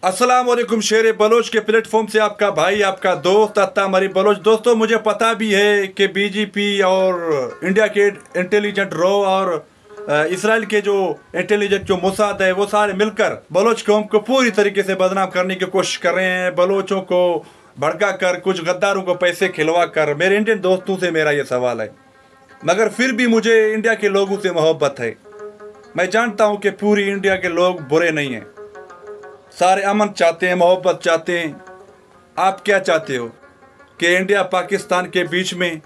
अस्सलाम वालेकुम। शेर बलोच के प्लेटफॉर्म से आपका भाई, आपका दोस्त अत्ता मरी बलोच। दोस्तों, मुझे पता भी है कि बीजेपी और इंडिया के इंटेलिजेंट रो और इसराइल के जो इंटेलिजेंट जो मोसाद है, वो सारे मिलकर बलोच कौम को पूरी तरीके से बदनाम करने की कोशिश कर रहे हैं। बलोचों को भड़का कर, कुछ गद्दारों को पैसे खिलवा कर। मेरे इंडियन दोस्तों से मेरा ये सवाल है, मगर फिर भी मुझे इंडिया के लोगों से मोहब्बत है। मैं जानता हूँ कि पूरी इंडिया के लोग बुरे नहीं हैं, सारे अमन चाहते हैं, मोहब्बत चाहते हैं। आप क्या चाहते हो कि इंडिया पाकिस्तान के बीच में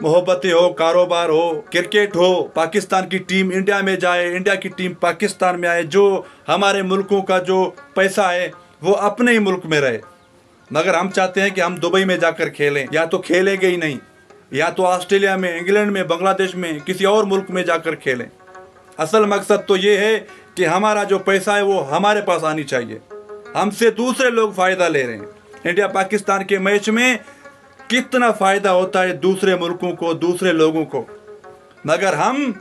मोहब्बतें हो, कारोबार हो, क्रिकेट हो, पाकिस्तान की टीम इंडिया में जाए, इंडिया की टीम पाकिस्तान में आए, जो हमारे मुल्कों का जो पैसा है वो अपने ही मुल्क में रहे। मगर हम चाहते हैं कि हम दुबई में जाकर खेलें, या तो खेलेंगे ही नहीं, या तो ऑस्ट्रेलिया में, इंग्लैंड में, बांग्लादेश में, किसी और मुल्क में जाकर खेलें। असल मकसद तो ये है कि हमारा जो पैसा है वो हमारे पास आनी चाहिए। हमसे दूसरे लोग फ़ायदा ले रहे हैं। इंडिया पाकिस्तान के मैच में कितना फ़ायदा होता है दूसरे मुल्कों को, दूसरे लोगों को, मगर हम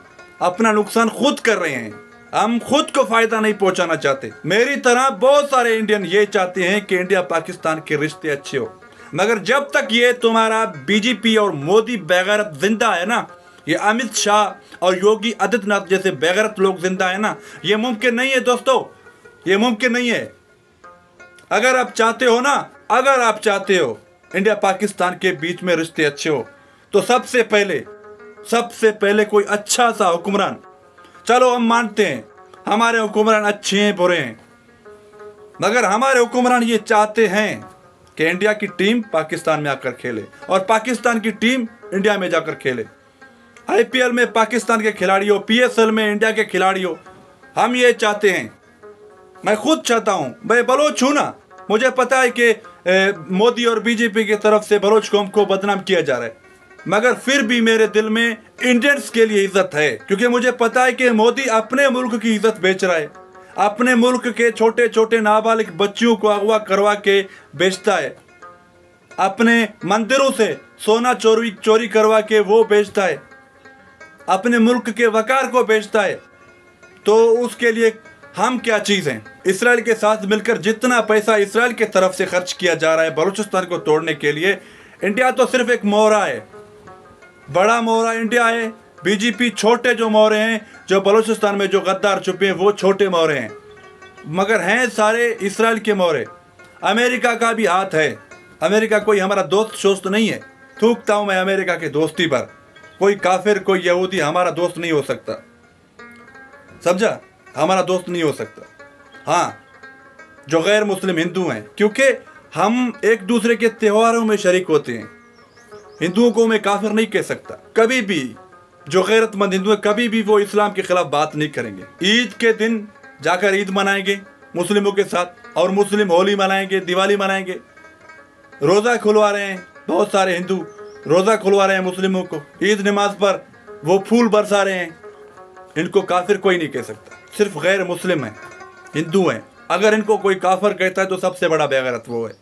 अपना नुकसान खुद कर रहे हैं। हम खुद को फ़ायदा नहीं पहुंचाना चाहते। मेरी तरह बहुत सारे इंडियन ये चाहते हैं कि इंडिया पाकिस्तान के रिश्ते अच्छे हो, मगर जब तक ये तुम्हारा बीजेपी और मोदी बेगैरत जिंदा है ना, ये अमित शाह और योगी आदित्यनाथ जैसे बेगैरत लोग जिंदा है ना, ये मुमकिन नहीं है दोस्तों, ये मुमकिन नहीं है। अगर आप चाहते हो ना, अगर आप चाहते हो इंडिया पाकिस्तान के बीच में रिश्ते अच्छे हो, तो सबसे पहले कोई अच्छा सा हुक्मरान, चलो हम मानते हैं हमारे हुक्मरान अच्छे हैं, बुरे हैं, मगर हमारे हुक्मरान ये चाहते हैं कि इंडिया की टीम पाकिस्तान में आकर खेले और पाकिस्तान की टीम इंडिया में जाकर खेले। आईपीएल में पाकिस्तान के खिलाड़ी हो, पीएसएल में इंडिया के खिलाड़ी हो, हम ये चाहते हैं। मैं खुद चाहता हूँ, मैं बलोच हूँ ना, मुझे पता है कि मोदी और बीजेपी की तरफ से बलोच कौम को बदनाम किया जा रहा है, मगर फिर भी मेरे दिल में इंडियंस के लिए इज्जत है, क्योंकि मुझे पता है कि मोदी अपने मुल्क की इज्जत बेच रहा है, अपने मुल्क के छोटे छोटे नाबालिग बच्चियों को अगवा करवा के बेचता है, अपने मंदिरों से सोना चोरी करवा के वो बेचता है, अपने मुल्क के वकार को बेचता है। तो उसके लिए हम क्या चीज़ हैं? इसराइल के साथ मिलकर जितना पैसा इसराइल के तरफ से खर्च किया जा रहा है बलूचिस्तान को तोड़ने के लिए, इंडिया तो सिर्फ एक मोहरा है, बड़ा मोहरा इंडिया है। बीजेपी छोटे जो मोहरे हैं, जो बलूचिस्तान में जो गद्दार छुपे हैं, वो छोटे मोहरे हैं, मगर हैं सारे इसराइल के मोहरे। अमेरिका का भी हाथ है। अमेरिका कोई हमारा दोस्त नहीं है। थूकता हूँ मैं अमेरिका के दोस्ती पर। कोई काफिर, कोई यहूदी हमारा दोस्त नहीं हो सकता, समझा? हमारा दोस्त नहीं हो सकता। हाँ, जो गैर मुस्लिम हिंदू हैं, क्योंकि हम एक दूसरे के त्योहारों में शरीक होते हैं। हिंदुओं को मैं काफिर नहीं कह सकता कभी भी। जो गैरतमंद हिंदू है, कभी भी वो इस्लाम के खिलाफ बात नहीं करेंगे। ईद के दिन जाकर ईद मनाएंगे मुस्लिमों के साथ, और मुस्लिम होली मनाएंगे, दिवाली मनाएंगे। रोज़ा खुलवा रहे हैं, बहुत सारे हिंदू रोज़ा खुलवा रहे हैं मुस्लिमों को। ईद नमाज पर वो फूल बरसा रहे हैं। इनको काफिर कोई नहीं कह सकता, सिर्फ गैर मुस्लिम है, हिंदू हैं। अगर इनको कोई काफिर कहता है तो सबसे बड़ा बेगैरत वो है।